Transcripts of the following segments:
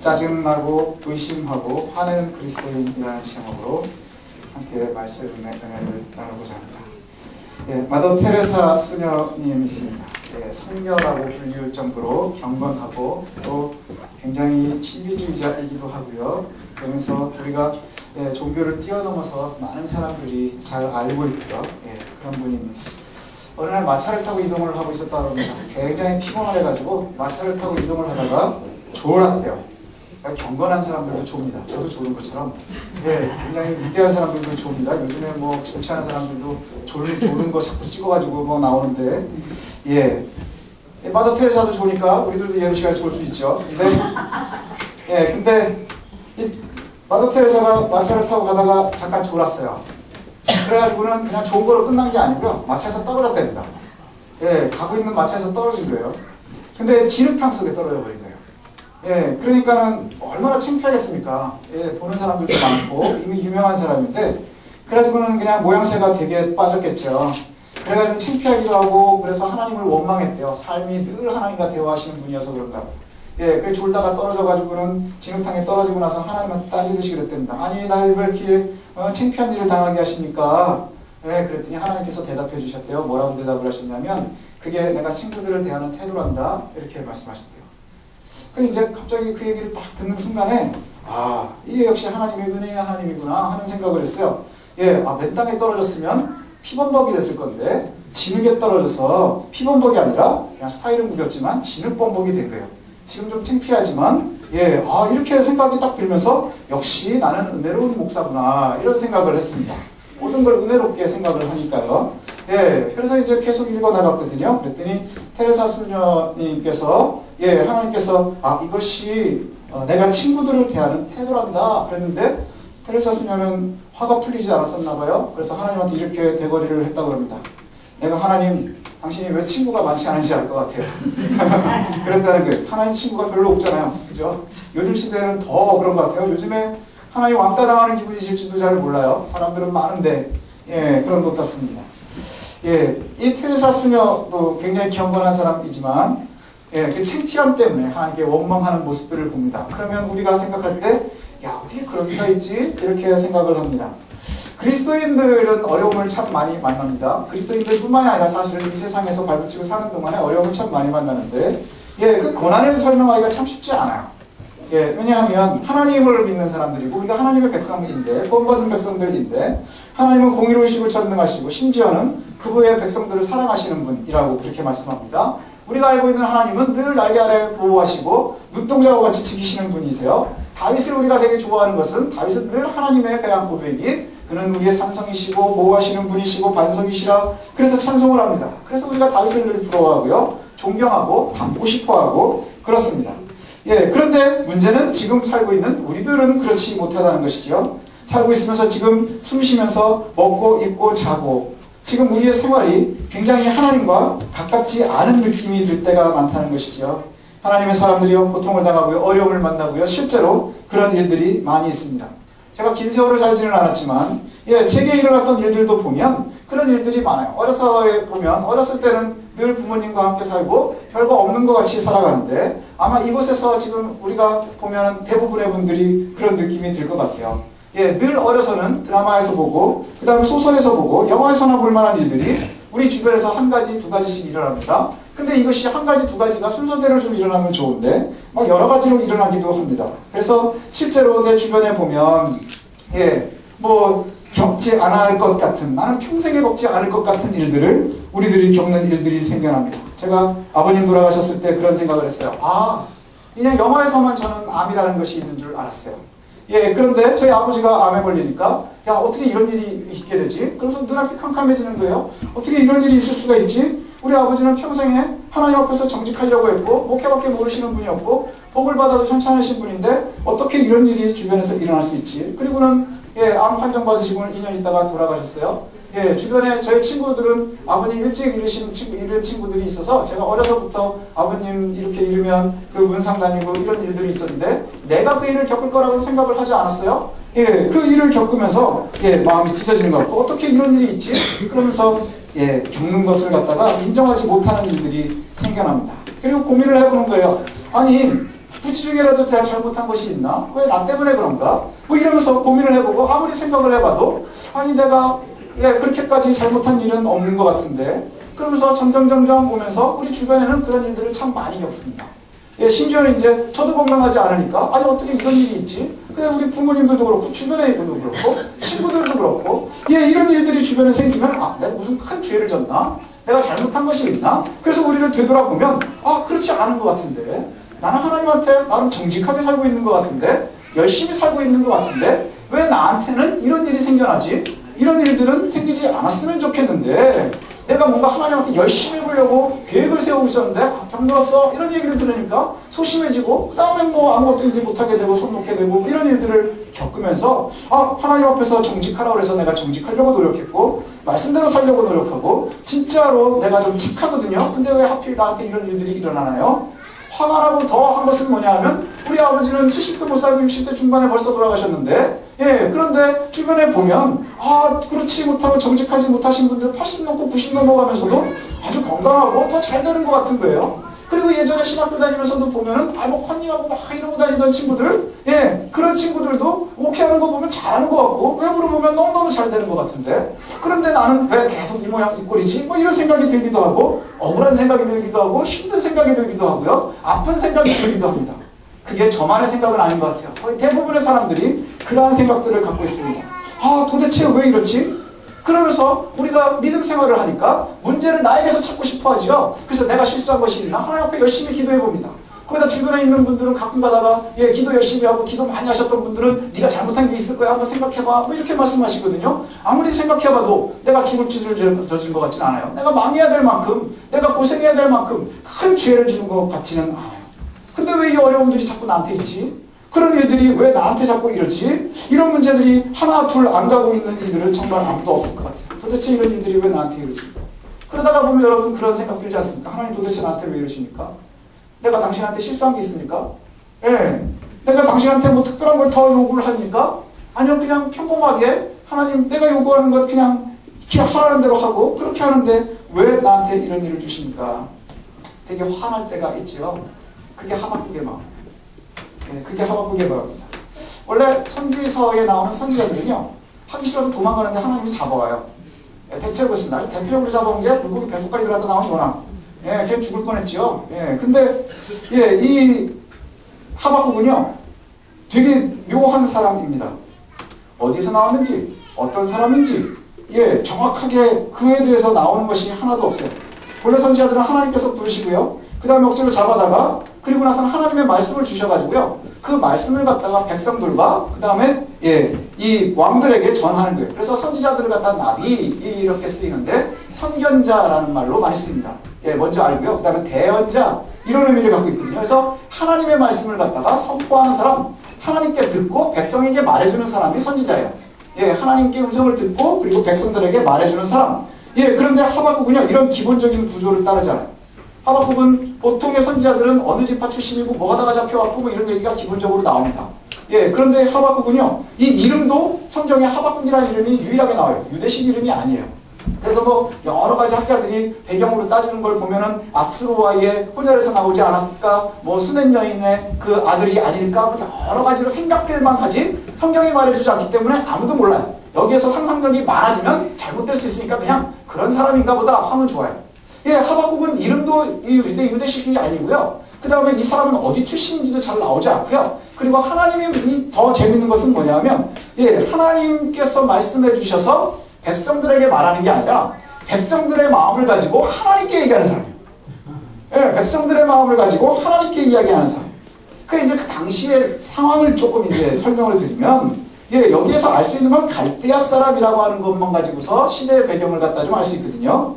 짜증나고 의심하고 화내는 그리스도인이라는 제목으로 함께 말씀의 은혜를 나누고자 합니다. 마더 테레사 수녀님이십니다. 성녀라고 불릴 정도로 경건하고 또 굉장히 신비주의자이기도 하고요. 그러면서 우리가 종교를 뛰어넘어서 많은 사람들이 잘 알고 있고요. 그런 분입니다. 어느 날 마차를 타고 이동을 하고 있었다고 합니다. 굉장히 피곤해가지고 마차를 타고 이동을 하다가 졸았대요. 그러니까 경건한 사람들도 좋습니다. 저도 좋은 것처럼 굉장히 위대한 사람들도 좋습니다. 요즘에 뭐 정치하는 사람들도 조는 거 자꾸 찍어가지고 뭐 나오는데 마더 테레사도 좋으니까 우리들도 예배 시간에 좋을 수 있죠. 근데 이 마더 테레사가 마차를 타고 가다가 잠깐 졸았어요. 그래가지고는 그냥 좋은 거로 끝난 게 아니고요. 마차에서 떨어졌답니다. 가고 있는 마차에서 떨어진 거예요. 근데 진흙탕 속에 떨어져 버린 거예요. 그러니까는 얼마나 창피하겠습니까? 보는 사람들도 많고 이미 유명한 사람인데 그래가지고는 그냥 모양새가 되게 빠졌겠죠. 그래가지고 창피하기도 하고 그래서 하나님을 원망했대요. 삶이 늘 하나님과 대화하시는 분이어서 그런가. 그래 졸다가 떨어져가지고는 진흙탕에 떨어지고 나서 하나님한테 따지듯이 그랬답니다. 아니 나 왜 이렇게 창피한 일을 당하게 하십니까? 그랬더니 하나님께서 대답해 주셨대요. 뭐라고 대답을 하셨냐면 그게 내가 친구들을 대하는 태도란다 이렇게 말씀하셨대요. 이제 갑자기 그 얘기를 딱 듣는 순간에 이게 역시 하나님의 은혜의 하나님이구나 하는 생각을 했어요. 맨 땅에 떨어졌으면 피범벅이 됐을 건데 진흙에 떨어져서 피범벅이 아니라 그냥 스타일은 구겼지만 진흙범벅이 된 거예요. 지금 좀 창피하지만 이렇게 생각이 딱 들면서 역시 나는 은혜로운 목사구나 이런 생각을 했습니다. 모든 걸 은혜롭게 생각을 하니까요. 그래서 이제 계속 읽어 나갔거든요. 그랬더니 테레사 수녀님께서 하나님께서 이것이 내가 친구들을 대하는 태도란다 그랬는데 테레사 수녀는 화가 풀리지 않았었나 봐요. 그래서 하나님한테 이렇게 대거리를 했다고 합니다. 내가 하나님 당신이 왜 친구가 많지 않은지 알 것 같아요. 그랬다는 거예요. 하나님 친구가 별로 없잖아요. 그죠? 요즘 시대에는 더 그런 것 같아요. 요즘에 하나님 왕따 당하는 기분이실지도 잘 몰라요. 사람들은 많은데 그런 것 같습니다. 이 테레사 수녀도 굉장히 경건한 사람이지만 그 창피함 때문에 하나님께 원망하는 모습들을 봅니다. 그러면 우리가 생각할 때 어떻게 그럴 수가 있지? 이렇게 생각을 합니다. 그리스도인들은 어려움을 참 많이 만납니다. 그리스도인들뿐만이 아니라 사실은 이 세상에서 발붙이고 사는 동안에 어려움을 참 많이 만나는데 그 고난을 설명하기가 참 쉽지 않아요. 왜냐하면 하나님을 믿는 사람들이고 우리가 하나님의 백성인데 구원받은 백성들인데 하나님은 공의로우시고 전능하시고 심지어는 그분의 백성들을 사랑하시는 분이라고 그렇게 말씀합니다. 우리가 알고 있는 하나님은 늘 날개 아래 보호하시고 눈동자와 같이 지키시는 분이세요. 다윗을 우리가 되게 좋아하는 것은 다윗은 늘 하나님의 배양 고백이 그는 우리의 산성이시고 보호하시는 분이시고 반석이시라 그래서 찬송을 합니다. 그래서 우리가 다윗을 늘 부러워하고요. 존경하고 닮고 싶어하고 그렇습니다. 그런데 문제는 지금 살고 있는 우리들은 그렇지 못하다는 것이죠. 살고 있으면서 지금 숨 쉬면서 먹고 입고 자고 지금 우리의 생활이 굉장히 하나님과 가깝지 않은 느낌이 들 때가 많다는 것이죠. 하나님의 사람들이요 고통을 당하고요 어려움을 만나고요 실제로 그런 일들이 많이 있습니다. 제가 긴 세월을 살지는 않았지만 제게 일어났던 일들도 보면 그런 일들이 많아요. 어렸을 때는 늘 부모님과 함께 살고 별거 없는 것 같이 살아가는데 아마 이곳에서 지금 우리가 보면 대부분의 분들이 그런 느낌이 들 것 같아요. 늘 어려서는 드라마에서 보고 그 다음에 소설에서 보고 영화에서나 볼 만한 일들이 우리 주변에서 한 가지 두 가지씩 일어납니다. 근데 이것이 한 가지 두 가지가 순서대로 좀 일어나면 좋은데 막 여러 가지로 일어나기도 합니다. 그래서 실제로 내 주변에 보면 겪지 않을 것 같은 나는 평생에 겪지 않을 것 같은 일들을 우리들이 겪는 일들이 생겨납니다. 제가 아버님 돌아가셨을 때 그런 생각을 했어요. 그냥 영화에서만 저는 암이라는 것이 있는 줄 알았어요. 그런데 저희 아버지가 암에 걸리니까 어떻게 이런 일이 있게 되지? 그래서 눈앞이 캄캄해지는 거예요. 어떻게 이런 일이 있을 수가 있지? 우리 아버지는 평생에 하나님 앞에서 정직하려고 했고 목회밖에 모르시는 분이었고 복을 받아도 현찮으신 분인데 어떻게 이런 일이 주변에서 일어날 수 있지? 그리고는 암 판정 받으시고 2년 있다가 돌아가셨어요. 주변에 저희 친구들은 아버님 일찍 이른 친구들이 있어서 제가 어려서부터 아버님 이렇게 이르면 그 문상 다니고 이런 일들이 있었는데 내가 그 일을 겪을 거라고 생각을 하지 않았어요. 그 일을 겪으면서 마음이 찢어지는 것 같고 어떻게 이런 일이 있지? 그러면서 겪는 것을 갖다가 인정하지 못하는 일들이 생겨납니다. 그리고 고민을 해보는 거예요. 아니 부지 중에라도 내가 잘못한 것이 있나? 왜 나 때문에 그런가? 뭐 이러면서 고민을 해보고 아무리 생각을 해봐도 아니 내가 그렇게까지 잘못한 일은 없는 것 같은데 그러면서 점점 보면서 우리 주변에는 그런 일들을 참 많이 겪습니다. 심지어는 이제 저도 건강하지 않으니까 아니 어떻게 이런 일이 있지? 근데 우리 부모님들도 그렇고 주변에 분도 그렇고 친구들도 그렇고 이런 일들이 주변에 생기면 아 내가 무슨 큰 죄를 졌나? 내가 잘못한 것이 있나? 그래서 우리를 되돌아보면 아 그렇지 않은 것 같은데 나는 하나님한테 나름 정직하게 살고 있는 것 같은데 열심히 살고 있는 것 같은데 왜 나한테는 이런 일이 생겨나지? 이런 일들은 생기지 않았으면 좋겠는데 내가 뭔가 하나님한테 열심히 해보려고 계획을 세우고 있었는데 병들었어 이런 얘기를 들으니까 소심해지고 그 다음에 뭐 아무것도 이제 못하게 되고 손 놓게 되고 이런 일들을 겪으면서 아 하나님 앞에서 정직하라고 해서 내가 정직하려고 노력했고 말씀대로 살려고 노력하고 진짜로 내가 좀 착하거든요. 근데 왜 하필 나한테 이런 일들이 일어나나요? 화가 나고 더 한 것은 뭐냐 하면 우리 아버지는 70도 못 살고 60대 중반에 벌써 돌아가셨는데 그런데 주변에 보면 아 그렇지 못하고 정직하지 못하신 분들 80 넘고 90 넘어가면서도 아주 건강하고 더 잘 되는 것 같은 거예요. 그리고 예전에 신학교 다니면서도 보면은 뭐 컨닝하고 막 이러고 다니던 친구들 그런 친구들도 오케이 하는 거 보면 잘하는 것 같고 외부로 보면 너무너무 잘 되는 것 같은데 그런데 나는 왜 계속 이 모양 이 꼴이지? 뭐 이런 생각이 들기도 하고 억울한 생각이 들기도 하고 힘든 생각이 들기도 하고요 아픈 생각이 들기도 합니다. 그게 저만의 생각은 아닌 것 같아요. 거의 대부분의 사람들이 그러한 생각들을 갖고 있습니다. 아 도대체 왜 이렇지? 그러면서 우리가 믿음 생활을 하니까 문제를 나에게서 찾고 싶어 하지요. 그래서 내가 실수한 것이 있나? 하나님 앞에 열심히 기도해 봅니다. 거기다 주변에 있는 분들은 가끔 가다가 기도 열심히 하고 기도 많이 하셨던 분들은 네가 잘못한 게 있을 거야 한번 생각해봐 뭐 이렇게 말씀하시거든요. 아무리 생각해봐도 내가 죽을 짓을 저지른 것 같지는 않아요. 내가 망해야 될 만큼 내가 고생해야 될 만큼 큰 죄를 지은 것 같지는 않아요. 근데 왜 이 어려움들이 자꾸 나한테 있지? 그런 일들이 왜 나한테 자꾸 이러지? 이런 문제들이 하나 둘 안 가고 있는 일들은 정말 아무도 없을 것 같아요. 도대체 이런 일들이 왜 나한테 이러지? 그러다가 보면 여러분 그런 생각 들지 않습니까? 하나님 도대체 나한테 왜 이러십니까? 내가 당신한테 실수한 게 있습니까? 내가 당신한테 뭐 특별한 걸 더 요구를 합니까? 아니요 그냥 평범하게 하나님 내가 요구하는 것 그냥 이렇게 하라는 대로 하고 그렇게 하는데 왜 나한테 이런 일을 주십니까? 되게 화날 때가 있지요. 그게 하박국의 마음. 그게 하박국의 마음입니다. 원래 선지서에 나오는 선지자들은요 하기 싫어서 도망가는데 하나님이 잡아와요. 대체로 그렇습니다. 아주 대표적으로 잡아온 게 물고기 뱃속까지 들어갔다 나온 요나. 그냥 죽을 뻔했지요. 근데 이 하박국은요 되게 묘한 사람입니다. 어디서 나왔는지 어떤 사람인지 정확하게 그에 대해서 나오는 것이 하나도 없어요. 원래 선지자들은 하나님께서 부르시고요 그 다음에 억지로 잡아다가 그리고 나서는 하나님의 말씀을 주셔가지고요 그 말씀을 갖다가 백성들과 그 다음에 이 왕들에게 전하는 거예요. 그래서 선지자들을 갖다 나비 이렇게 쓰이는데 선견자라는 말로 많이 씁니다. 먼저 알고요 그 다음에 대언자 이런 의미를 갖고 있거든요. 그래서 하나님의 말씀을 갖다가 선포하는 사람 하나님께 듣고 백성에게 말해주는 사람이 선지자예요. 하나님께 음성을 듣고 그리고 백성들에게 말해주는 사람. 그런데 하박국은요 이런 기본적인 구조를 따르지 않아요. 하박국은 보통의 선지자들은 어느 지파 출신이고 뭐 하다가 잡혀왔고 뭐 이런 얘기가 기본적으로 나옵니다. 그런데 하박국은요 이 이름도 성경에 하박국이라는 이름이 유일하게 나와요. 유대식 이름이 아니에요. 그래서 뭐 여러 가지 학자들이 배경으로 따지는 걸 보면은 아스루와의 혼혈에서 나오지 않았을까, 뭐 수넴 여인의 그 아들이 아닐까, 뭐 여러 가지로 생각들만 하지 성경이 말해주지 않기 때문에 아무도 몰라요. 여기에서 상상력이 많아지면 잘못될 수 있으니까 그냥 그런 사람인가 보다 하면 좋아요. 하박국은 이름도 유대식이 아니고요. 그 다음에 이 사람은 어디 출신인지도 잘 나오지 않고요. 그리고 하나님이 더 재밌는 것은 뭐냐면 하나님께서 말씀해 주셔서 백성들에게 말하는 게 아니라 백성들의 마음을 가지고 하나님께 얘기하는 사람이에요. 백성들의 마음을 가지고 하나님께 이야기하는 사람. 그러니까 이제 그 당시의 상황을 조금 이제 설명을 드리면 여기에서 알 수 있는 건 갈대아 사람이라고 하는 것만 가지고서 시대의 배경을 갖다 좀 알 수 있거든요.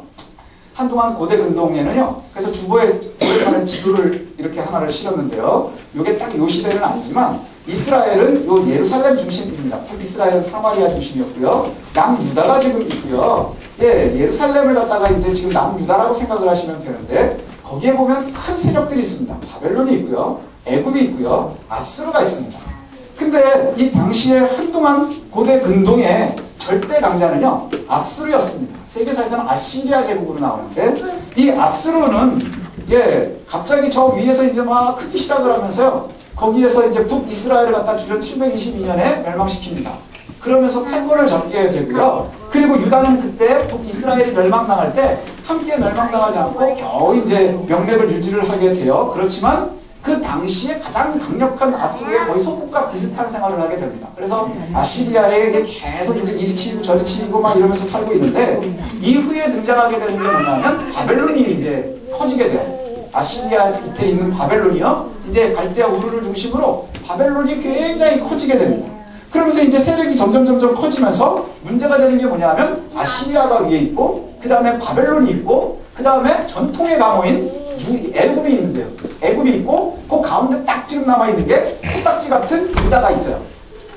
한동안 고대 근동에는요. 그래서 주보에 하는 지도를 이렇게 하나를 실었는데요. 이게 딱 요 시대는 아니지만 이스라엘은 요 예루살렘 중심입니다. 북이스라엘은 사마리아 중심이었고요. 남유다가 지금 있고요. 예루살렘을 갖다가 이제 지금 남유다라고 생각을 하시면 되는데 거기에 보면 큰 세력들이 있습니다. 바벨론이 있고요. 애굽이 있고요. 아수르가 있습니다. 근데 이 당시에 한동안 고대 근동의 절대 강자는요. 아수르였습니다. 세계사에서는 아시리아 제국으로 나오는데 이 아수르는 갑자기 저 위에서 이제 막 크기 시작을 하면서요. 거기에서 이제 북이스라엘을 갖다 주전 722년에 멸망시킵니다. 그러면서 패권을 잡게 되고요. 그리고 유다는 그때 북이스라엘이 멸망당할 때 함께 멸망당하지 않고 겨우 이제 명맥을 유지를 하게 돼요. 그렇지만 그 당시에 가장 강력한 아수르의 거의 소국과 비슷한 생활을 하게 됩니다. 그래서 아시리아에게 계속 이제 이리 치이고 저리 치이고 막 이러면서 살고 있는데 이후에 등장하게 되는 게 뭐냐면 바벨론이 이제 커지게 돼요. 아시리아 밑에 있는 바벨론이요. 이제 갈대아 우르를 중심으로 바벨론이 굉장히 커지게 됩니다. 그러면서 이제 세력이 점점 커지면서 문제가 되는 게 뭐냐면 아시리아가 위에 있고 그 다음에 바벨론이 있고 그 다음에 전통의 강호인 애굽이 있는데요. 애굽이 있고 그 가운데 딱 지금 남아있는 게 코딱지 같은 유다가 있어요.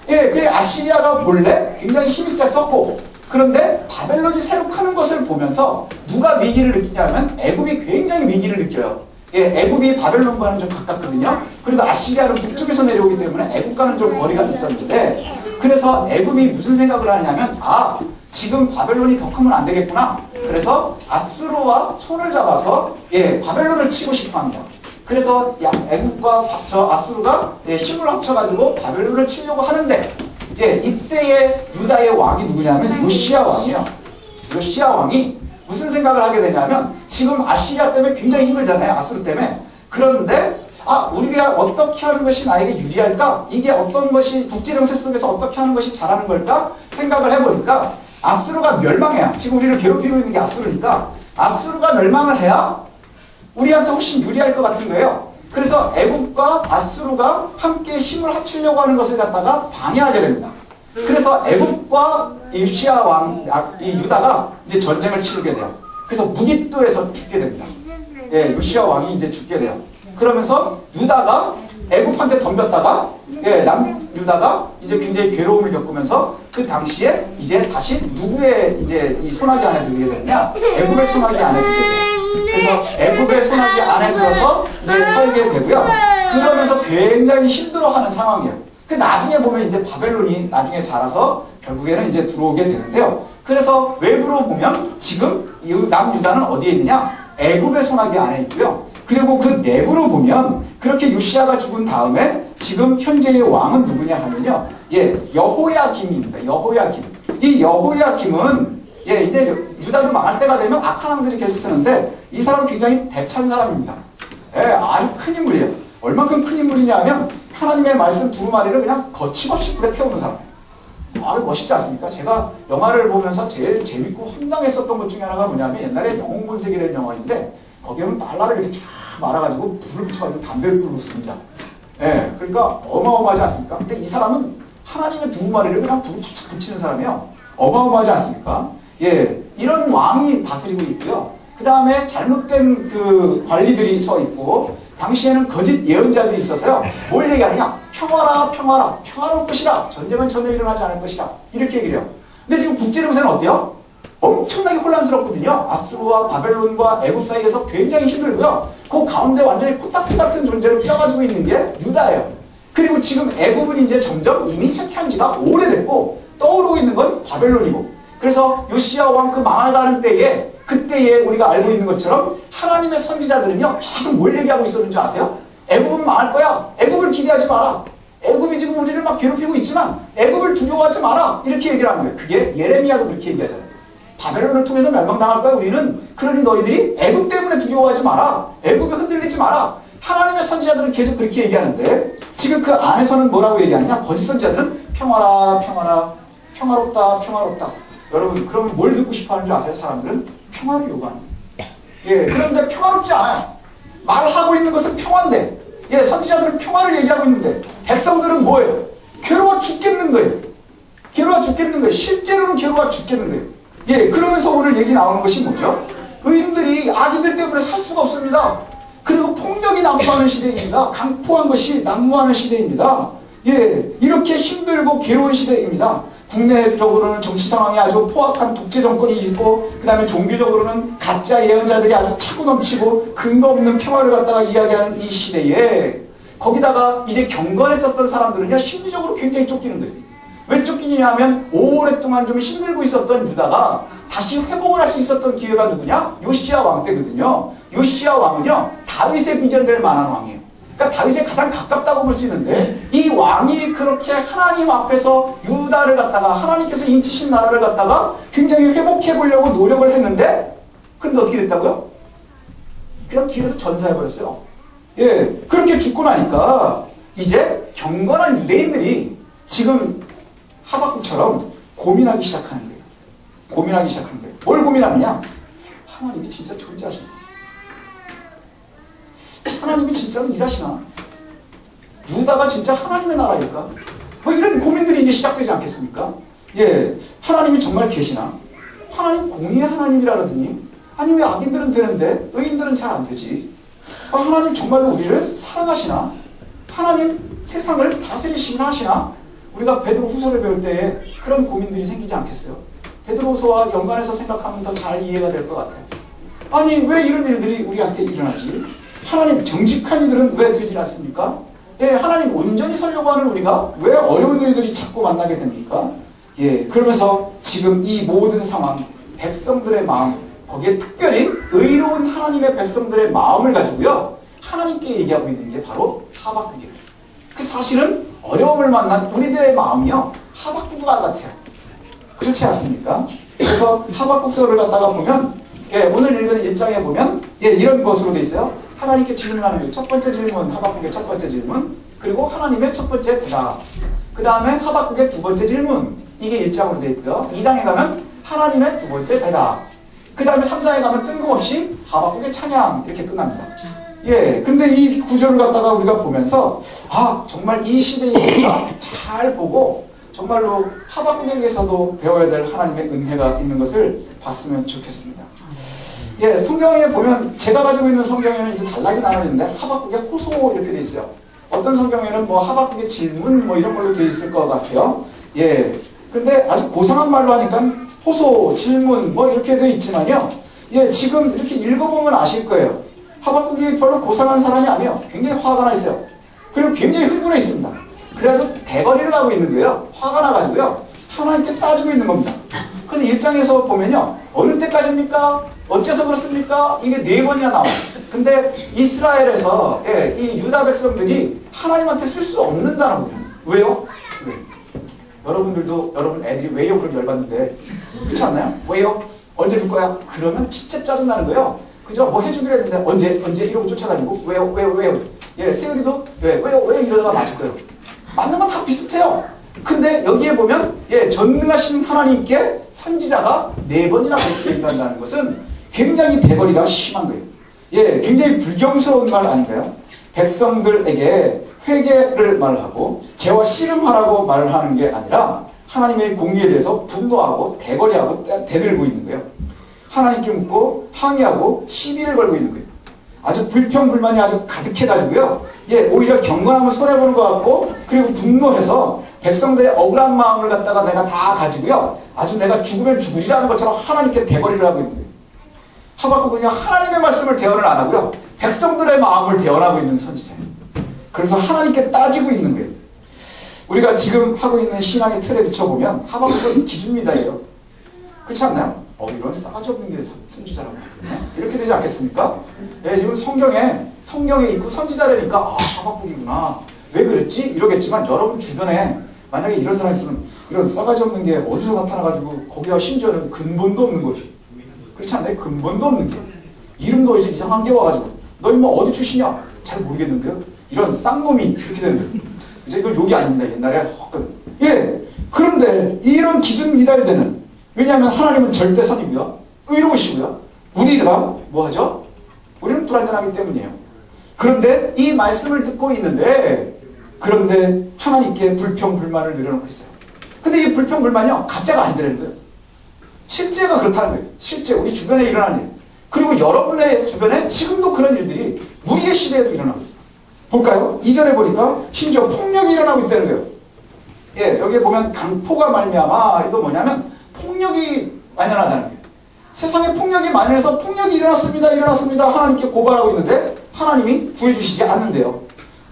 예, 그 아시리아가 본래 굉장히 힘이 셌었고 그런데 바벨론이 새로 크는 것을 보면서 누가 위기를 느끼냐면 애굽이 굉장히 위기를 느껴요. 예, 애굽이 바벨론과는 좀 가깝거든요. 그리고 아시리아는 북쪽에서 내려오기 때문에 애굽과는 좀 거리가 있었는데 그래서 애굽이 무슨 생각을 하냐면 지금 바벨론이 더 크면 안 되겠구나. 그래서 아수르와 손을 잡아서 바벨론을 치고 싶어 합니다. 그래서 애굽과 아수르가 힘을 합쳐가지고 바벨론을 치려고 하는데 이때의 유다의 왕이 누구냐면 요시야 왕이에요. 요시야 왕이 무슨 생각을 하게 되냐면 지금 아시리아 때문에 굉장히 힘들잖아요. 아수르 때문에. 그런데 우리가 어떻게 하는 것이 나에게 유리할까? 이게 어떤 것이 국제정세 속에서 어떻게 하는 것이 잘하는 걸까? 생각을 해보니까 아수르가 멸망해야 지금 우리를 괴롭히고 있는 게 아수르니까 아수르가 멸망을 해야 우리한테 훨씬 유리할 것 같은 거예요. 그래서 애굽과 아수르가 함께 힘을 합치려고 하는 것을 갖다가 방해하게 됩니다. 그래서 애굽과 요시야 왕, 이 유다가 이제 전쟁을 치르게 돼요. 그래서 무기또에서 죽게 됩니다. 요시야 왕이 이제 죽게 돼요. 그러면서 유다가 애굽한테 덤볐다가 남유다가 이제 굉장히 괴로움을 겪으면서 그 당시에 이제 다시 누구의 이제 이 소나기 안에 들게 되냐? 애굽의 소나기 안에 들게 돼요. 그래서 애굽의 소나기 안에 들어서 이제 살게 되고요. 그러면서 굉장히 힘들어하는 상황이에요. 그 나중에 보면 이제 바벨론이 나중에 자라서 결국에는 이제 들어오게 되는데요. 그래서 외부로 보면 지금 남유다는 어디에 있느냐? 애굽의 소나기 안에 있고요. 그리고 그 내부로 보면 그렇게 요시야가 죽은 다음에 지금 현재의 왕은 누구냐 하면요. 여호야김입니다. 여호야김. 이 여호야김은 이제 유다도 망할 때가 되면 악한 왕들이 계속 쓰는데 이 사람은 굉장히 대찬 사람입니다. 아주 큰 인물이에요. 얼만큼 큰 인물이냐 하면 하나님의 말씀 두루마리를 그냥 거침없이 불에 태우는 사람. 아주 멋있지 않습니까? 제가 영화를 보면서 제일 재밌고 황당했었던 것 중에 하나가 뭐냐면 옛날에 영웅본색이라는 영화인데 거기에 보면 달러를 이렇게 쫙 말아가지고 불을 붙여가지고 담배를 불고 씁니다. 그러니까 어마어마하지 않습니까? 근데 이 사람은 하나님의 두루마리를 그냥 불을 촥촥 붙이는 사람이에요. 어마어마하지 않습니까? 이런 왕이 다스리고 있고요. 그 다음에 잘못된 그 관리들이 서 있고 당시에는 거짓 예언자들이 있어서요. 뭘 얘기하느냐? 평화라 평화라 평화로울 것이라 전쟁은 전혀 일어나지 않을 것이라 이렇게 얘기를 해요. 근데 지금 국제정세는 어때요? 엄청나게 혼란스럽거든요. 아수르와 바벨론과 애굽 사이에서 굉장히 힘들고요. 그 가운데 완전히 코딱지 같은 존재를 껴가지고 있는 게 유다예요. 그리고 지금 애굽은 이제 점점 이미 쇠퇴한 지가 오래됐고 떠오르고 있는 건 바벨론이고 그래서 요시야 왕 그 망해가는 때에 그때에 우리가 알고 있는 것처럼 하나님의 선지자들은요 계속 뭘 얘기하고 있었는지 아세요? 애굽은 망할 거야. 애굽을 기대하지 마라. 애굽이 지금 우리를 막 괴롭히고 있지만 애굽을 두려워하지 마라. 이렇게 얘기를 하는 거예요. 그게 예레미야도 그렇게 얘기하잖아요. 바벨론을 통해서 멸망당할 거야 우리는. 그러니 너희들이 애굽 때문에 두려워하지 마라. 애굽에 흔들리지 마라. 하나님의 선지자들은 계속 그렇게 얘기하는데 지금 그 안에서는 뭐라고 얘기하느냐? 거짓 선지자들은 평화라 평화라 평화롭다 평화롭다. 여러분 그러면 뭘 듣고 싶어하는 줄 아세요? 사람들은 평화를 요구하는 거예요. 그런데 평화롭지 않아요. 말하고 있는 것은 평화인데 선지자들은 평화를 얘기하고 있는데 백성들은 뭐예요? 괴로워 죽겠는 거예요. 괴로워 죽겠는 거예요. 실제로는 괴로워 죽겠는 거예요. 그러면서 오늘 얘기 나오는 것이 뭐죠? 의인들이 아기들 때문에 살 수가 없습니다. 그리고 폭력이 난무하는 시대입니다. 강포한 것이 난무하는 시대입니다. 이렇게 힘들고 괴로운 시대입니다. 국내적으로는 정치 상황이 아주 포악한 독재 정권이 있고 그 다음에 종교적으로는 가짜 예언자들이 아주 차고 넘치고 근거 없는 평화를 갖다가 이야기하는 이 시대에 거기다가 이제 경건했었던 사람들은요 심리적으로 굉장히 쫓기는 거예요. 왜 쫓기느냐 하면 오랫동안 좀 힘들고 있었던 유다가 다시 회복을 할 수 있었던 기회가 누구냐? 요시야 왕 때거든요. 요시야 왕은요 다윗에 빚어낼 만한 왕이에요. 그러니까 다윗에 가장 가깝다고 볼 수 있는데 이 왕이 그렇게 하나님 앞에서 유다를 갖다가 하나님께서 인치신 나라를 갖다가 굉장히 회복해 보려고 노력을 했는데 그런데 어떻게 됐다고요? 그냥 길에서 전사해버렸어요. 예, 그렇게 죽고 나니까 이제 경건한 유대인들이 지금 하박국처럼 고민하기 시작하는 거예요. 고민하기 시작하는 거예요. 뭘 고민하느냐? 하나님이 진짜 존재하시나? 하나님이 진짜로 일하시나? 유다가 진짜 하나님의 나라일까? 뭐 이런 고민들이 이제 시작되지 않겠습니까? 예, 하나님이 정말 계시나? 하나님 공의의 하나님이라 그러더니 아니 왜 악인들은 되는데 의인들은 잘 안 되지? 아, 하나님 정말로 우리를 사랑하시나? 하나님 세상을 다스리시긴 하시나? 우리가 베드로후서를 배울 때에 그런 고민들이 생기지 않겠어요? 베드로후서와 연관해서 생각하면 더 잘 이해가 될 것 같아요. 아니 왜 이런 일들이 우리한테 일어나지? 하나님 정직한 이들은 왜 되지 않습니까? 예, 하나님 온전히 살려고 하는 우리가 왜 어려운 일들이 자꾸 만나게 됩니까? 예, 그러면서 지금 이 모든 상황, 백성들의 마음, 거기에 특별히 의로운 하나님의 백성들의 마음을 가지고요, 하나님께 얘기하고 있는 게 바로 하박국이에요. 그 사실은 어려움을 만난 우리들의 마음이요, 하박국과 같아요. 그렇지 않습니까? 그래서 하박국서를 갖다가 보면, 예, 오늘 읽은 1장에 보면, 예, 이런 것으로 돼 있어요. 하나님께 질문하는 거예요. 첫 번째 질문, 하박국의 첫 번째 질문. 그리고 하나님의 첫 번째 대답. 그 다음에 하박국의 두 번째 질문. 이게 1장으로 돼 있고요. 2장에 가면 하나님의 두 번째 대답. 그 다음에 3장에 가면 뜬금없이 하박국의 찬양. 이렇게 끝납니다. 예, 근데 이 구조를 갖다가 우리가 보면서, 아, 정말 이 시대에 우리가 잘 보고, 정말로 하박국에게서도 배워야 될 하나님의 은혜가 있는 것을 봤으면 좋겠습니다. 예, 성경에 보면 제가 가지고 있는 성경에는 이제 단락이 나눠지는데 하박국의 호소 이렇게 돼 있어요. 어떤 성경에는 뭐 하박국의 질문 뭐 이런 걸로 돼 있을 것 같아요. 예, 근데 아주 고상한 말로 하니까 호소, 질문 뭐 이렇게 돼 있지만요. 예, 지금 이렇게 읽어보면 아실 거예요. 하박국이 별로 고상한 사람이 아니에요. 굉장히 화가 나 있어요. 그리고 굉장히 흥분해 있습니다. 그래가지고 대거리를 하고 있는 거예요. 화가 나가지고요. 하나님께 따지고 있는 겁니다. 그래서 1장에서 보면요. 어느 때까지입니까? 어째서 그렇습니까? 이게 4번이나 나와요. 근데 이스라엘에서, 예, 이 유다 백성들이 하나님한테 쓸 수 없는 단어거든요. 왜요? 왜? 여러분들도, 여러분 애들이 왜요? 그럼 열받는데. 그렇지 않나요? 왜요? 언제 줄 거야? 그러면 진짜 짜증나는 거예요. 그죠? 뭐 해주기로 했는데 언제 이러고 쫓아다니고 왜요? 예, 세율이도 왜요? 이러다가 맞을 거예요. 맞는 건 다 비슷해요. 근데 여기에 보면, 예, 전능하신 하나님께 선지자가 4번이나 그렇게 얘기한다는 것은 굉장히 대거리가 심한 거예요. 예, 굉장히 불경스러운 말 아닌가요? 백성들에게 회개를 말하고 죄와 씨름하라고 말하는 게 아니라 하나님의 공의에 대해서 분노하고 대거리하고 대들고 있는 거예요. 하나님께 묻고 항의하고 시비를 걸고 있는 거예요. 아주 불평불만이 아주 가득해가지고요. 예, 오히려 경건하면 손해보는 것 같고, 그리고 분노해서 백성들의 억울한 마음을 갖다가 내가 다 가지고요. 아주 내가 죽으면 죽으리라는 것처럼 하나님께 대거리를 하고 있는 거예요. 하박국은 그냥 하나님의 말씀을 대언을 안 하고요. 백성들의 마음을 대언하고 있는 선지자예요. 그래서 하나님께 따지고 있는 거예요. 우리가 지금 하고 있는 신앙의 틀에 비춰보면 하박국은 기준미다예요. 그렇지 않나요? 이런 싸가지 없는 게 선지자라고 하거든요. 이렇게 되지 않겠습니까? 예, 지금 성경에 있고 선지자라니까, 아, 하박국이구나. 왜 그랬지? 이러겠지만 여러분 주변에 만약에 이런 사람이 있으면 이런 싸가지 없는 게 어디서 나타나가지고 거기다 심지어는 근본도 없는 거지. 그렇지 않나요? 근본도 없는 게. 이름도 어디서 이상한 게 와가지고 너 임마 어디 출신이야? 잘 모르겠는데요? 이런 쌍놈이 그렇게 되는 거예요. 이제 이건 욕이 아닙니다. 옛날에 했거든. 예. 그런데 이런 기준 미달 되는, 왜냐하면 하나님은 절대선이고요. 의로우시고요. 우리가 뭐하죠? 우리는 불완전하기 때문이에요. 그런데 이 말씀을 듣고 있는데, 그런데 하나님께 불평불만을 늘어놓고 있어요. 근데 이 불평불만이요, 가짜가 아니더라는 거예요. 실제가 그렇다는 거예요. 실제 우리 주변에 일어나는 일. 그리고 여러분의 주변에 지금도 그런 일들이 우리의 시대에도 일어나고 있어요. 볼까요? 2절에 보니까 심지어 폭력이 일어나고 있다는 거예요. 예, 여기에 보면 강포가 말미암아, 이거 뭐냐면 폭력이 만연하다는 거예요. 세상에 폭력이 만연해서 폭력이 일어났습니다. 하나님께 고발하고 있는데 하나님이 구해주시지 않는데요.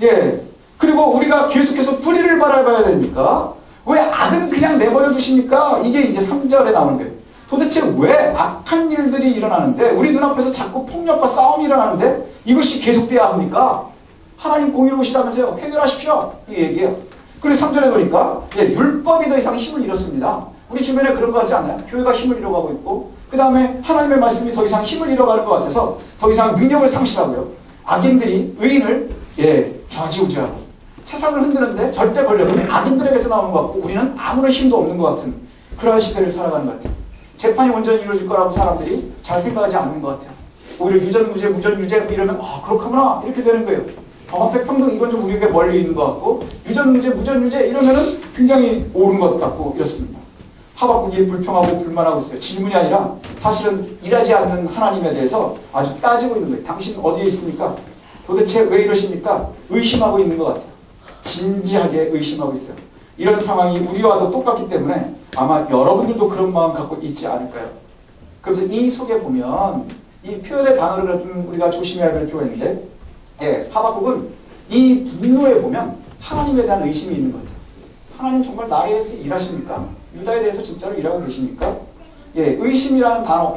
예, 그리고 우리가 계속해서 불의를 바라봐야 됩니까? 왜 악은 그냥 내버려 두십니까? 이게 이제 3절에 나오는 거예요. 도대체 왜 악한 일들이 일어나는데, 우리 눈앞에서 자꾸 폭력과 싸움이 일어나는데 이것이 계속돼야 합니까? 하나님 공의로우시다면서요. 해결하십시오. 이 얘기예요. 그리고 3절에 보니까 율법이 더 이상 힘을 잃었습니다. 우리 주변에 그런 거 같지 않나요? 교회가 힘을 잃어가고 있고 그 다음에 하나님의 말씀이 더 이상 힘을 잃어가는 것 같아서 더 이상 능력을 상실하고요. 악인들이 의인을 좌지우지하고 세상을 흔드는데 절대 권력은 악인들에게서 나오는 것 같고 우리는 아무런 힘도 없는 것 같은 그러한 시대를 살아가는 것 같아요. 재판이 온전히 이루어질 거라고 사람들이 잘 생각하지 않는 것 같아요. 오히려 유전무죄, 무전유죄 이러면 그렇구나 이렇게 되는 거예요. 법합평등 이건 좀 우리에게 멀리 있는 것 같고 유전무죄, 무전유죄 이러면은 굉장히 옳은 것 같고 이렇습니다. 하박국이 불평하고 불만하고 있어요. 질문이 아니라 사실은 일하지 않는 하나님에 대해서 아주 따지고 있는 거예요. 당신 어디에 있습니까? 도대체 왜 이러십니까? 의심하고 있는 것 같아요. 진지하게 의심하고 있어요. 이런 상황이 우리와도 똑같기 때문에 아마 여러분들도 그런 마음 갖고 있지 않을까요? 그래서 이 속에 보면 이 표현의 단어를 좀 우리가 조심해야 할 필요가 있는데 하박국은 이 분노에 보면 하나님에 대한 의심이 있는 것 같아요. 하나님 정말 나에 대해서 일하십니까? 유다에 대해서 진짜로 일하고 계십니까? 의심이라는 단어,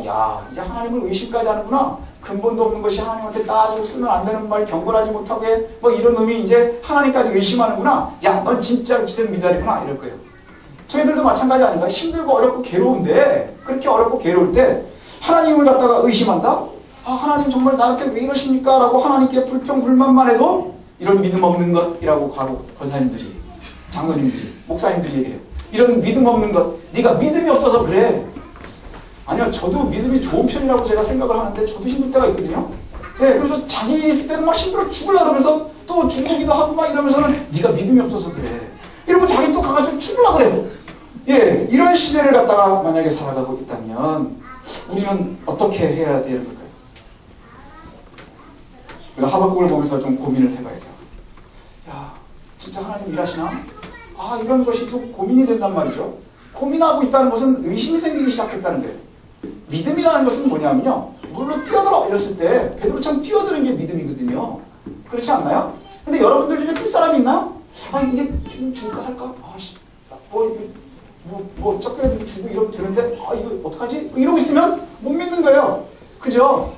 이제 하나님을 의심까지 하는구나. 근본도 없는 것이 하나님한테 따지고 쓰면 안 되는 말 경건하지 못하게 이런 놈이 이제 하나님까지 의심하는구나. 넌 진짜로 기적 미달이구나. 이럴 거예요. 저희들도 마찬가지 아닌가? 힘들고 어렵고 괴로운데 그렇게 어렵고 괴로울 때 하나님을 갖다가 의심한다? 하나님 정말 나한테 왜 이러십니까? 라고 하나님께 불평 불만만 해도 이런 믿음 없는 것이라고 권사님들이 장로님들이 목사님들이 얘기해요. 이런 믿음 없는 것 네가 믿음이 없어서 그래. 아니요, 저도 믿음이 좋은 편이라고 제가 생각을 하는데 저도 힘들 때가 있거든요. 그래서 자기 일 있을 때는 막 힘들어 죽으려고 그러면서 또 죽기도 하고 막 이러면서는 네가 믿음이 없어서 그래. 이러고 자기 또 가가지고 죽으려고 그래요. 이런 시대를 갖다가 만약에 살아가고 있다면 우리는 어떻게 해야 되는 걸까요? 우리가 하박국을 보면서 좀 고민을 해봐야 돼요. 진짜 하나님 일하시나? 이런 것이 좀 고민이 된단 말이죠. 고민하고 있다는 것은 의심이 생기기 시작했다는 거예요. 믿음이라는 것은 뭐냐면요. 물로 뛰어들어 이랬을 때 베드로처럼 뛰어드는 게 믿음이거든요. 그렇지 않나요? 근데 여러분들 중에 뛸 사람이 있나? 이게 지금 죽을까 살까? 쩍겨도 주고 이러면 되는데 이거 어떡하지? 이러고 있으면 못 믿는 거예요. 그죠?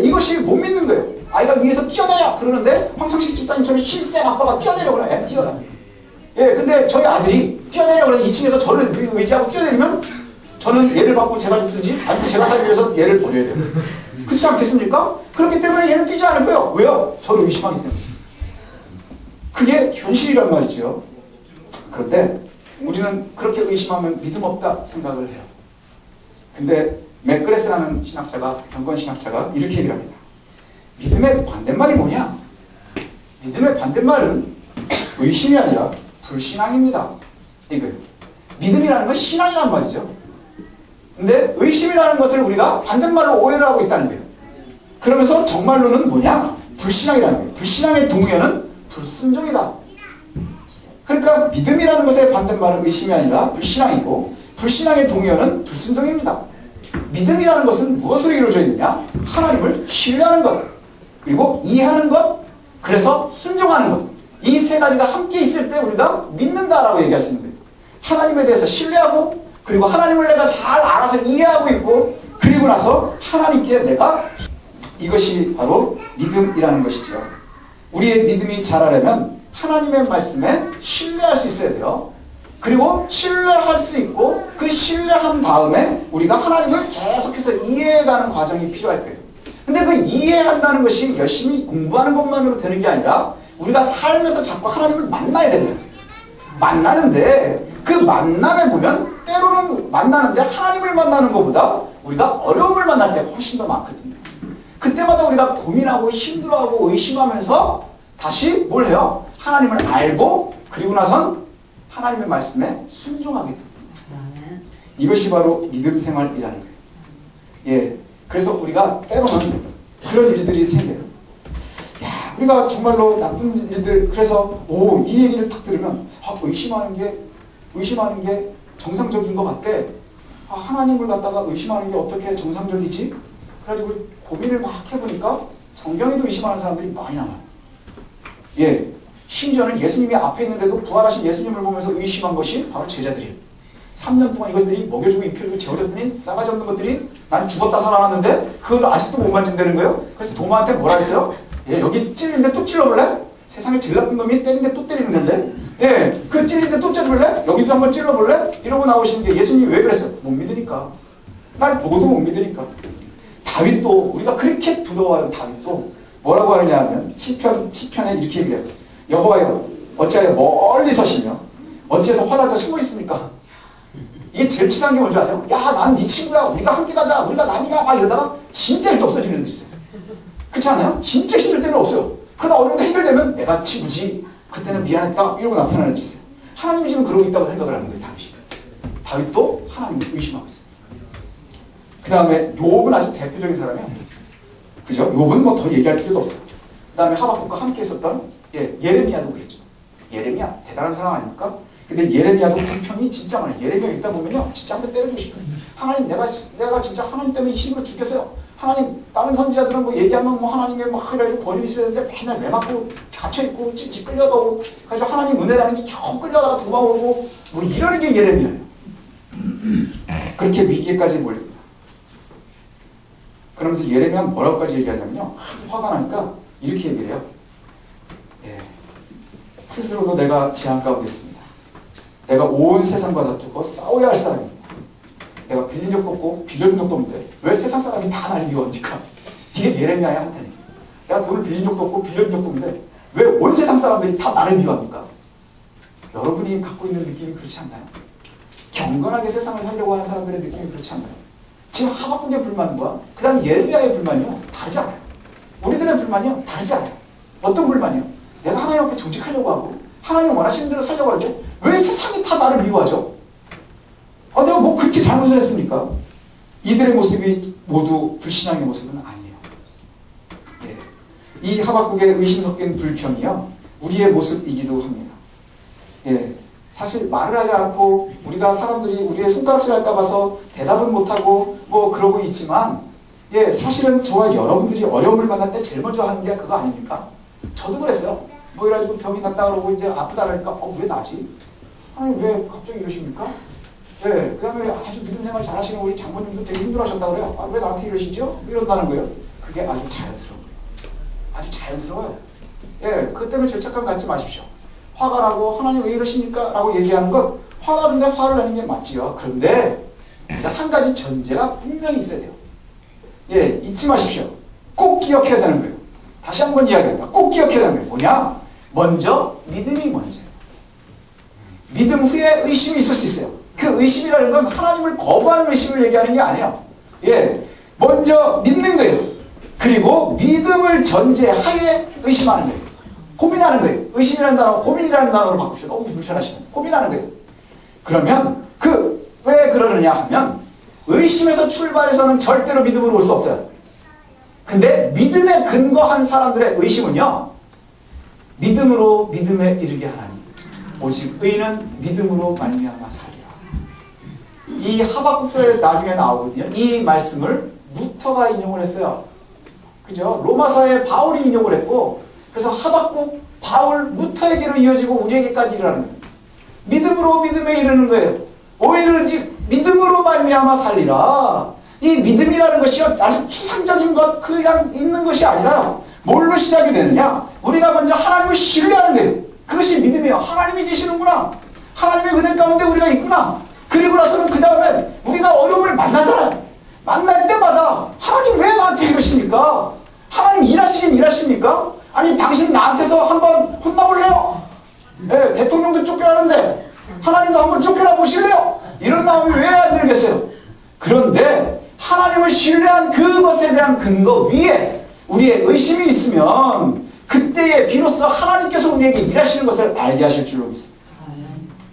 이것이 못 믿는 거예요. 아이가 위에서 뛰어내려! 그러는데 황창식 집사님처럼 실세 아빠가 뛰어내려 그래. 뛰어내. 근데 저희 아들이 뛰어내려 그래. 2층에서 저를 의지하고 뛰어내리면 저는 얘를 받고 제가 죽든지 아니면 제가 살기 위해서 얘를 버려야 돼요. 그렇지 않겠습니까? 그렇기 때문에 얘는 뛰지 않을 거예요. 왜요? 저를 의심하기 때문에. 그게 현실이란 말이죠. 그런데 우리는 그렇게 의심하면 믿음 없다 생각을 해요. 근데 맥그레스라는 경건 신학자가 이렇게 얘기를 합니다. 믿음의 반대말이 뭐냐? 믿음의 반대말은 의심이 아니라 불신앙입니다. 이거예요. 믿음이라는 건 신앙이란 말이죠. 근데 의심이라는 것을 우리가 반대말로 오해를 하고 있다는 거예요. 그러면서 정말로는 뭐냐? 불신앙이라는 거예요. 불신앙의 동의어는 불순종이다. 그러니까 믿음이라는 것의 반대말은 의심이 아니라 불신앙이고 불신앙의 동의어는 불순종입니다. 믿음이라는 것은 무엇으로 이루어져 있느냐? 하나님을 신뢰하는 것, 그리고 이해하는 것, 그래서 순종하는 것. 이 세 가지가 함께 있을 때 우리가 믿는다라고 얘기할 수 있는 거예요. 하나님에 대해서 신뢰하고 그리고 하나님을 내가 잘 알아서 이해하고 있고 그리고 나서 하나님께 내가 이것이 바로 믿음이라는 것이죠. 우리의 믿음이 자라려면 하나님의 말씀에 신뢰할 수 있어야 돼요. 그리고 신뢰할 수 있고 그 신뢰한 다음에 우리가 하나님을 계속해서 이해해가는 과정이 필요할 거예요. 근데 그 이해한다는 것이 열심히 공부하는 것만으로 되는 게 아니라 우리가 살면서 자꾸 하나님을 만나야 된다. 만나는데 그 만남에 보면 때로는 만나는데 하나님을 만나는 것보다 우리가 어려움을 만날 때 훨씬 더 많거든요. 그때마다 우리가 고민하고 힘들어하고 의심하면서 다시 뭘 해요? 하나님을 알고 그리고 나선 하나님의 말씀에 순종하게 됩니다. 이것이 바로 믿음 생활이라는 거예요. 그래서 우리가 때로는 그런 일들이 생겨요. 우리가 정말로 나쁜 일들, 그래서 이 얘기를 딱 들으면 의심하는 게 정상적인 것 같대. 하나님을 갖다가 의심하는 게 어떻게 정상적이지? 그래가지고 고민을 막 해보니까 성경에도 의심하는 사람들이 많이 나와요. 심지어는 예수님이 앞에 있는데도 부활하신 예수님을 보면서 의심한 것이 바로 제자들이에요. 3년 동안 이것들이 먹여주고 입혀주고 재워줬더니 싸가지 없는 것들이 난 죽었다 살아났는데 그걸 아직도 못 만진다는 거예요. 그래서 도마한테 뭐라 했어요? 여기 찔리는데 또 찔러볼래? 세상에 제일 나쁜 놈이 때리는데 또 때리는 건데, 예, 그 찔리는데 또 찔러볼래? 여기도 한번 찔러볼래? 이러고 나오시는 게 예수님이 왜 그랬어요? 못 믿으니까. 날 보고도 못 믿으니까. 다윗도, 우리가 그렇게 부러워하는 다윗도 뭐라고 하느냐 하면 시편에 이렇게 얘기해요. 여호와여, 어찌하여 멀리 서시며 어찌해서 환란에 숨어 있습니까? 이게 제일 치사한 게 뭔지 아세요? 야, 나는 네 친구야. 우리가 함께 가자. 우리가 남이가 막 이러다가 진짜 일도 없어지는 일이 있어요. 그렇지 않아요? 진짜 힘들 때는 없어요. 그러나 어려운 데 해결되면 내가 친구지. 그때는 미안했다. 이러고 나타나는 일이 있어요. 하나님이 지금 그러고 있다고 생각을 하는 거예요. 다윗도 하나님을 의심하고 있어요. 그 다음에 욥은 아주 대표적인 사람이에요. 그죠? 욥은 뭐 더 얘기할 필요도 없어요. 그 다음에 하박국과 함께 있었던 예레미야도 그랬죠. 예레미야 대단한 사람 아닙니까? 근데 예레미야도 불평이 진짜 많아요. 예레미야 읽다 보면요, 진짜 한번 때려주고 싶어요. 하나님, 내가 진짜 하나님 때문에 이 힘으로 죽겠어요. 하나님, 다른 선지자들은 뭐 얘기하면 뭐 하나님의 뭐 이래가지고 권위 있어야 되는데 맨날 매 맞고 갇혀있고 찌찌 끌려가고 그래서 하나님 은혜라는 게 겨우 끌려다가 도망오고 뭐 이러는 게 예레미야예요. 그렇게 위기에까지 몰립니다. 그러면서 예레미야는 뭐라고까지 얘기하냐면요, 하도 화가 나니까 이렇게 얘기를 해요. 예, 스스로도 내가 재앙 가운데 있습니다. 내가 온 세상과 다투고 싸워야 할 사람입니다. 내가 빌린 적도 없고 빌려준 적도 없는데 왜 세상 사람이 다 나를 미워합니까? 이게 예레미야의 한탄이에요. 내가 돈을 빌린 적도 없고 빌려준 적도 없는데 왜 온 세상 사람들이 다 나를 미워합니까? 여러분이 갖고 있는 느낌이 그렇지 않나요? 경건하게 세상을 살려고 하는 사람들의 느낌이 그렇지 않나요? 지금 하박국의 불만과 그 다음 예레미야의 불만이요, 다르지 않아요. 우리들의 불만이요, 다르지 않아요. 어떤 불만이요? 내가 하나님 앞에 정직하려고 하고 하나님 원하시는 대로 살려고 하는데 왜 세상이 다 나를 미워하죠? 내가 뭐 그렇게 잘못을 했습니까? 이들의 모습이 모두 불신앙의 모습은 아니에요. 예. 이 하박국의 의심 섞인 불평이요, 우리의 모습이기도 합니다. 예. 사실 말을 하지 않고 우리가 사람들이 우리의 손가락질 할까 봐서 대답은 못하고 뭐 그러고 있지만, 예, 사실은 저와 여러분들이 어려움을 만날 때 제일 먼저 하는 게 그거 아닙니까? 저도 그랬어요. 뭐 이래가지고 병이 났다 그러고 이제 아프다 그러니까 왜 나지? 아니 왜 갑자기 이러십니까? 네, 그 다음에 아주 믿음 생활 잘하시는 우리 장모님도 되게 힘들어하셨다고 그래요. 왜 나한테 이러시죠? 이런다는 거예요. 그게 아주 자연스러워요. 아주 자연스러워요. 예, 그것 때문에 죄책감 갖지 마십시오. 화가 나고 하나님 왜 이러십니까? 라고 얘기하는 것, 화가 나는데 화를 내는 게 맞지요. 그런데 한 가지 전제가 분명히 있어야 돼요. 예, 잊지 마십시오. 꼭 기억해야 되는 거예요. 다시 한번 이야기합니다. 꼭 기억해야 되는 거예요. 뭐냐? 먼저 믿음이 먼저예요. 믿음 후에 의심이 있을 수 있어요. 그 의심이라는 건 하나님을 거부하는 의심을 얘기하는 게 아니에요. 예, 먼저 믿는 거예요. 그리고 믿음을 전제하에 의심하는 거예요. 고민하는 거예요. 의심이라는 단어, 고민이라는 단어로 바꾸시죠. 너무 불편하시면 고민하는 거예요. 그러면 왜 그러느냐 하면 의심에서 출발해서는 절대로 믿음으로 올 수 없어요. 근데 믿음에 근거한 사람들의 의심은요, 믿음으로 믿음에 이르게 하나니 오직 의인은 믿음으로 말미암아 살리라. 이 하박국서에 나중에 나오거든요. 이 말씀을 루터가 인용을 했어요. 그죠? 로마서에 바울이 인용을 했고, 그래서 하박국, 바울, 루터에게로 이어지고 우리에게까지 일어나는 거예요. 믿음으로 믿음에 이르는 거예요. 오히려 믿음으로 말미암아 살리라. 이 믿음이라는 것이 아주 추상적인 것, 그냥 있는 것이 아니라 뭘로 시작이 되느냐? 우리가 먼저 하나님을 신뢰하는 거예요. 그것이 믿음이에요. 하나님이 계시는구나. 하나님의 은혜 가운데 우리가 있구나. 그리고 나서는 그 다음에 우리가 어려움을 만나잖아요. 만날 때마다 하나님 왜 나한테 이러십니까? 하나님 일하시긴 일하십니까? 아니 당신 나한테서 한번 혼나볼래요? 네, 대통령도 쫓겨나는데 하나님도 한번 쫓겨나 보실래요? 이런 마음이 왜 안 들겠어요? 그런데 하나님을 신뢰한 그것에 대한 근거 위에 우리의 의심이 있으면 그때에 비로소 하나님께서 우리에게 일하시는 것을 알게 하실 줄로 믿습니다.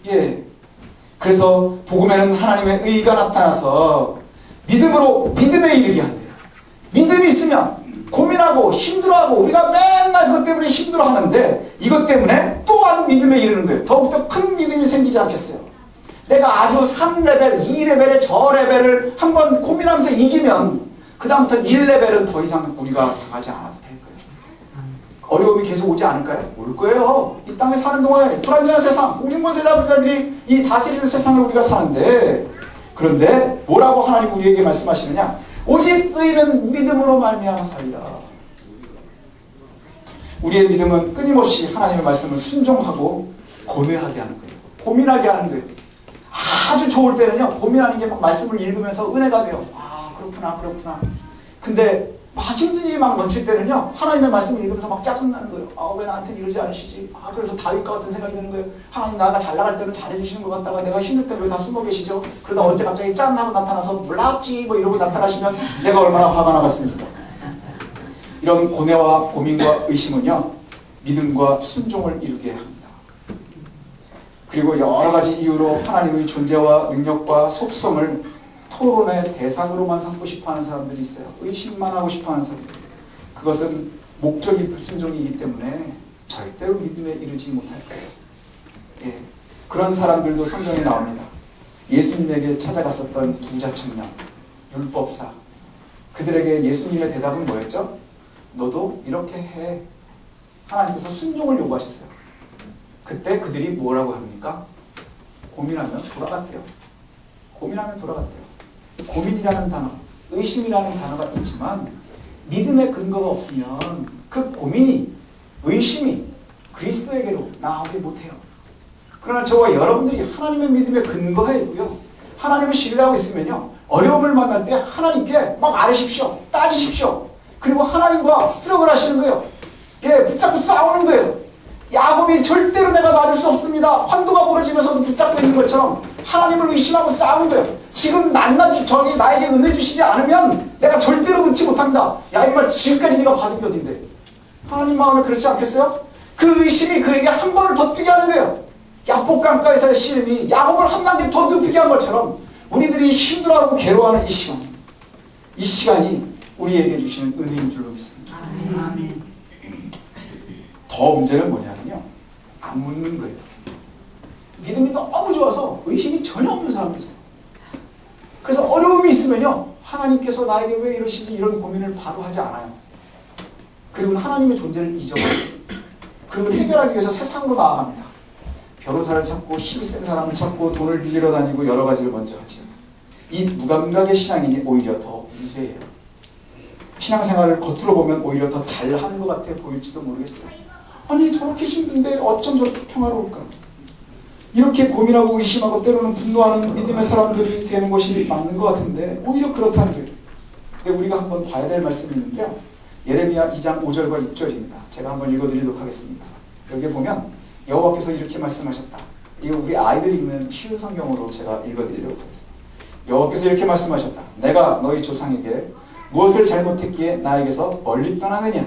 예. 그래서 복음에는 하나님의 의가 나타나서 믿음으로 믿음에 이르게 한대요. 믿음이 있으면 고민하고 힘들어하고 우리가 맨날 그것 때문에 힘들어하는데 이것 때문에 또한 믿음에 이르는 거예요. 더욱더 큰 믿음이 생기지 않겠어요. 내가 아주 3레벨, 2레벨의 저 레벨을 한번 고민하면서 이기면 그 다음부터 1레벨은 더 이상 우리가 당하지 않아도 될 거예요. 어려움이 계속 오지 않을까요? 올 거예요. 이 땅에 사는 동안에 불안정한 세상, 공중권세 잡은 자들이 이 다스리는 세상에 우리가 사는데, 그런데 뭐라고 하나님 우리에게 말씀하시느냐? 오직 의인은 믿음으로 말미암아 살리라. 우리의 믿음은 끊임없이 하나님의 말씀을 순종하고 고뇌하게 하는 거예요. 고민하게 하는 거예요. 아주 좋을 때는요, 고민하는 게 막 말씀을 읽으면서 은혜가 돼요. 아, 그렇구나, 그렇구나. 근데 막 힘든 일이 막 넘칠 때는요, 하나님의 말씀을 읽으면서 막 짜증나는 거예요. 아, 왜 나한테 이러지 않으시지? 아, 그래서 다윗과 같은 생각이 드는 거예요. 하나님, 나가 잘 나갈 때는 잘해주시는 것 같다가 내가 힘들 때 왜 다 숨어 계시죠? 그러다 언제 갑자기 짠하고 나타나서 몰랐지 뭐 이러고 나타나시면 내가 얼마나 화가 나겠습니까? 이런 고뇌와 고민과 의심은요, 믿음과 순종을 이루게 합니다. 그리고 여러 가지 이유로 하나님의 존재와 능력과 속성을 토론의 대상으로만 삼고 싶어하는 사람들이 있어요. 의심만 하고 싶어하는 사람들. 그것은 목적이 불순종이기 때문에 절대로 믿음에 이르지 못할 거예요. 예. 그런 사람들도 성경에 나옵니다. 예수님에게 찾아갔었던 부자 청년, 율법사. 그들에게 예수님의 대답은 뭐였죠? 너도 이렇게 해. 하나님께서 순종을 요구하셨어요. 그때 그들이 뭐라고 합니까? 고민하면 돌아갔대요. 고민하면 돌아갔대요. 고민이라는 단어, 의심이라는 단어가 있지만 믿음의 근거가 없으면 그 고민이, 의심이 그리스도에게로 나오지 못해요. 그러나 저와 여러분들이 하나님의 믿음의 근거가 있고요, 하나님을 신뢰하고 있으면요, 어려움을 만날 때 하나님께 막 아뢰십시오. 따지십시오. 그리고 하나님과 스트럭을 하시는 거예요. 예, 붙잡고 싸우는 거예요. 야곱이 절대로 내가 놔줄 수 없습니다. 환도가 부러지면서도 붙잡고 있는 것처럼 하나님을 의심하고 싸우는 거예요. 지금 저기 나에게 은혜 주시지 않으면 내가 절대로 놓지 못합니다. 야, 이말 지금까지 네가 받은 게 어딘데? 하나님 마음에 그렇지 않겠어요? 그 의심이 그에게 한 번을 더 뛰게 하는 거예요. 야복강가에서의 씨름이 야곱을 한 단계 더 눕히게 한 것처럼 우리들이 힘들어하고 괴로워하는 이 시간이 우리에게 주시는 은혜인 줄로 믿습니다. 아멘. 더 문제는 뭐냐면요, 안 묻는 거예요. 믿음이 너무 좋아서 의심이 전혀 없는 사람도 있어요. 그래서 어려움이 있으면요, 하나님께서 나에게 왜 이러시지 이런 고민을 바로 하지 않아요. 그리고 하나님의 존재를 잊어버려요. 그걸 해결하기 위해서 세상으로 나아갑니다. 변호사를 찾고 힘이 센 사람을 찾고 돈을 빌리러 다니고 여러 가지를 먼저 하죠. 이 무감각의 신앙인이 오히려 더 문제예요. 신앙생활을 겉으로 보면 오히려 더 잘하는 것 같아 보일지도 모르겠어요. 아니, 저렇게 힘든데 어쩜 저렇게 평화로울까? 이렇게 고민하고 의심하고 때로는 분노하는 믿음의 사람들이 되는 것이 맞는 것 같은데 오히려 그렇다는 거예요. 근데 우리가 한번 봐야 될 말씀이 있는데요, 예레미야 2장 5절과 6절입니다. 제가 한번 읽어드리도록 하겠습니다. 여기에 보면 여호와께서 이렇게 말씀하셨다. 이거 우리 아이들이 읽는 쉬운 성경으로 제가 읽어드리도록 하겠습니다. 여호와께서 이렇게 말씀하셨다. 내가 너희 조상에게 무엇을 잘못했기에 나에게서 멀리 떠나느냐?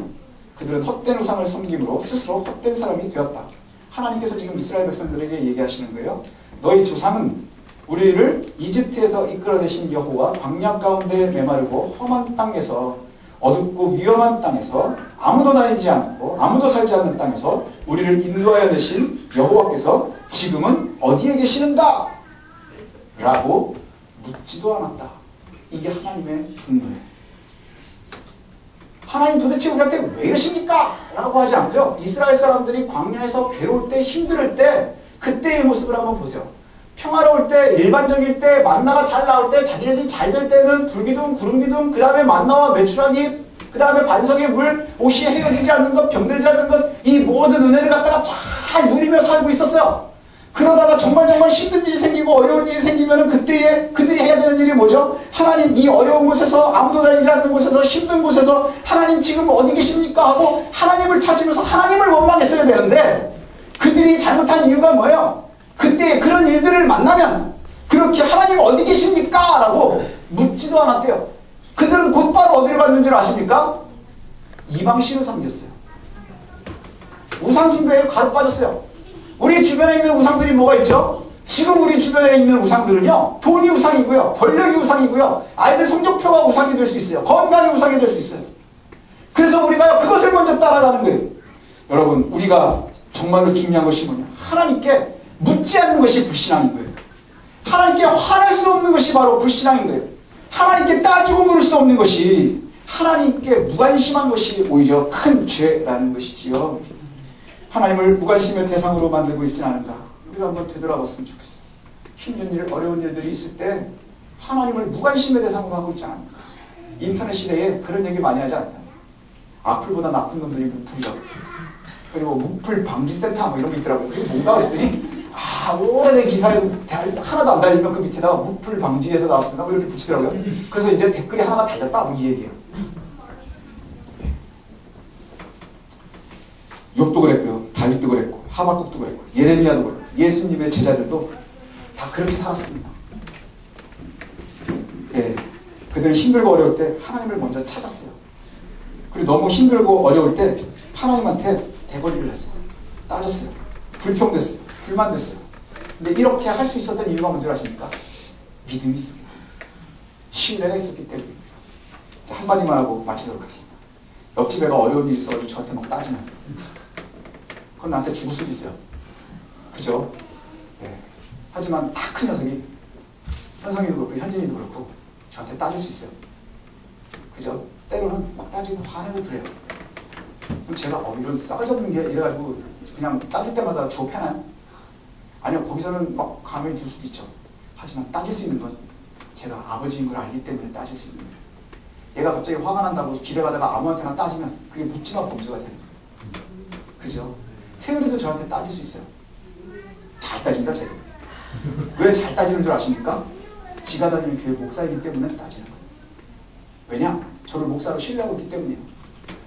그들은 헛된 우상을 섬김으로 스스로 헛된 사람이 되었다. 하나님께서 지금 이스라엘 백성들에게 얘기하시는 거예요. 너희 조상은 우리를 이집트에서 이끌어내신 여호와 광야 가운데 메마르고 험한 땅에서, 어둡고 위험한 땅에서, 아무도 다니지 않고 아무도 살지 않는 땅에서 우리를 인도하여 내신 여호와께서 지금은 어디에 계시는가? 라고 묻지도 않았다. 이게 하나님의 분노예요. 하나님 도대체 우리한테 왜 이러십니까? 라고 하지 않고요, 이스라엘 사람들이 광야에서 괴로울 때, 힘들 때, 그때의 모습을 한번 보세요. 평화로울 때, 일반적일 때, 만나가 잘 나올 때, 자기네들이 잘 될 때는 불기둥, 구름기둥, 그 다음에 만나와 메추라기, 그 다음에 반석의 물, 옷이 헤어지지 않는 것, 병들지 않는 것, 이 모든 은혜를 갖다가 잘 누리며 살고 있었어요. 그러다가 정말 힘든 일이 생기고 어려운 일이 생기면 그때에 그들이 해야 되는 일이 뭐죠? 하나님, 이 어려운 곳에서, 아무도 다니지 않는 곳에서, 힘든 곳에서 하나님 지금 어디 계십니까? 하고 하나님을 찾으면서 하나님을 원망했어야 되는데, 그들이 잘못한 이유가 뭐예요? 그때 그런 일들을 만나면 그렇게 하나님 어디 계십니까? 라고 묻지도 않았대요. 그들은 곧바로 어디를 갔는 줄 아십니까? 이방신을 섬겼어요. 우상숭배에 가득 빠졌어요. 우리 주변에 있는 우상들이 뭐가 있죠? 지금 우리 주변에 있는 우상들은요, 돈이 우상이고요, 권력이 우상이고요, 아이들 성적표가 우상이 될 수 있어요. 건강이 우상이 될 수 있어요. 그래서 우리가 그것을 먼저 따라가는 거예요. 여러분, 우리가 정말로 중요한 것이 뭐냐? 하나님께 묻지 않는 것이 불신앙인 거예요. 하나님께 화낼 수 없는 것이 바로 불신앙인 거예요. 하나님께 따지고 물을 수 없는 것이, 하나님께 무관심한 것이 오히려 큰 죄라는 것이지요. 하나님을 무관심의 대상으로 만들고 있지 않은가? 우리가 한번 되돌아봤으면 좋겠어요. 힘든 일, 어려운 일들이 있을 때 하나님을 무관심의 대상으로 하고 있지 않은가? 인터넷 시대에 그런 얘기 많이 하지 않나요? 악플보다 나쁜 놈들이 무플이라고. 그리고 무플 방지센터 뭐 이런 게 있더라고요. 그게 뭔가 그랬더니 오래된 기사에도 하나도 안 달리면 그 밑에다가 무플 방지에서 나왔습니다. 뭐 이렇게 붙이더라고요. 그래서 이제 댓글이 하나가 달렸다. 뭐 이 얘기예요. 욥도 그랬고요. 다윗도 그랬고 하박국도 그랬고 예레미야도 그랬고 예수님의 제자들도 다 그렇게 살았습니다. 예, 그들은 힘들고 어려울 때 하나님을 먼저 찾았어요. 그리고 너무 힘들고 어려울 때 하나님한테 대걸리를 했어요. 따졌어요. 불평됐어요. 불만됐어요. 근데 이렇게 할 수 있었던 이유가 뭔지 아십니까? 믿음이 있습니다. 신뢰가 있었기 때문입니다. 자, 한마디만 하고 마치도록 하겠습니다. 옆집 애가 어려운 일이 있어가지고 저한테 막 따지면 그건 나한테 죽을 수도 있어요. 그죠? 네. 하지만 다 큰 녀석이 현성이도 그렇고 현진이도 그렇고 저한테 따질 수 있어요. 그죠? 때로는 막 따지고 화내고 그래요. 그럼 제가 이런 싸가지 없는 게 이래가지고 그냥 따질 때마다 주워 패나요? 아니요. 거기서는 막 가만히 둘 수도 있죠. 하지만 따질 수 있는 건 제가 아버지인 걸 알기 때문에 따질 수 있는 거예요. 얘가 갑자기 화가 난다고 길에 가다가 아무한테나 따지면 그게 묻지마 범죄가 되는 거예요. 그죠? 세율이도 저한테 따질 수 있어요. 잘 따진다 제가. 왜 잘 따지는 줄 아십니까? 지가 다니는 교회 목사이기 때문에 따지는 거예요. 왜냐? 저를 목사로 신뢰하고 있기 때문이에요.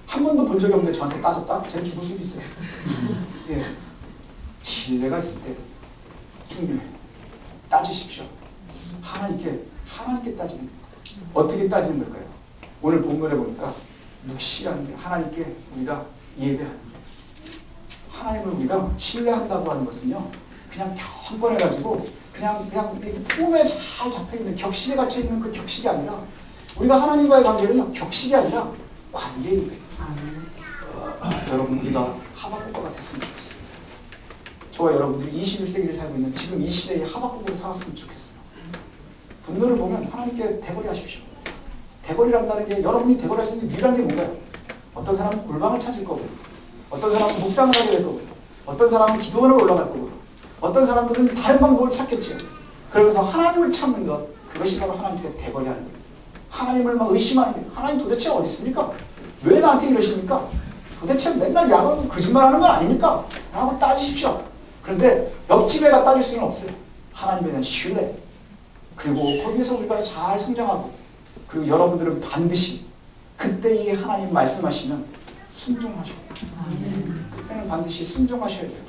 한 번도 본 적이 없는데 저한테 따졌다? 쟤는 죽을 수도 있어요. 예. 신뢰가 있을 때 중요해요. 따지십시오. 하나님께 따지는 거예요. 어떻게 따지는 걸까요? 오늘 본문에 보니까 묵시라는 게 하나님께 우리가 예배하는 거예요. 하나님을 우리가 신뢰한다고 하는 것은요, 그냥 경건해가지고 그냥 이렇게 품에 잘 잡혀있는 격식에 갇혀있는 그 격식이 아니라 우리가 하나님과의 관계는요, 격식이 아니라 관계인 거예요. 여러분, 우리가 하박국과 같았으면 좋겠어요. 저와 여러분들이 21세기를 살고 있는 지금 이 시대의 하박국으로 살았으면 좋겠어요. 분노를 보면 하나님께 대거리 하십시오. 대거리란다는 게 여러분이 대거리할 수 있는 유일한 게 뭔가요? 어떤 사람은 골방을 찾을 거고요. 어떤 사람은 묵상을 하게 될 거고요. 어떤 사람은 기도원을 올라갈 거고요. 어떤 사람들은 다른 방법을 찾겠지요. 그러면서 하나님을 찾는 것, 그것이 바로 하나님께 대거리하는 거예요. 하나님을 막 의심하는 거예요. 하나님 도대체 어디 있습니까? 왜 나한테 이러십니까? 도대체 맨날 야하고 거짓말하는 건 아닙니까? 라고 따지십시오. 그런데 옆집에가 따질 수는 없어요. 하나님에 대한 신뢰. 그리고 거기에서 우리가 잘 성장하고, 그리고 여러분들은 반드시 그때 이 하나님 말씀하시면 순종하셔야 돼요. 그때는 반드시 순종하셔야 돼요.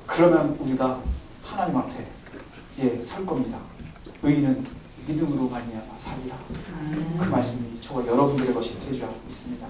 그러면 우리가 하나님 앞에 설 겁니다. 의인은 믿음으로 말미암아 살리라. 그 말씀이 저와 여러분들의 것이 되리라고 믿습니다.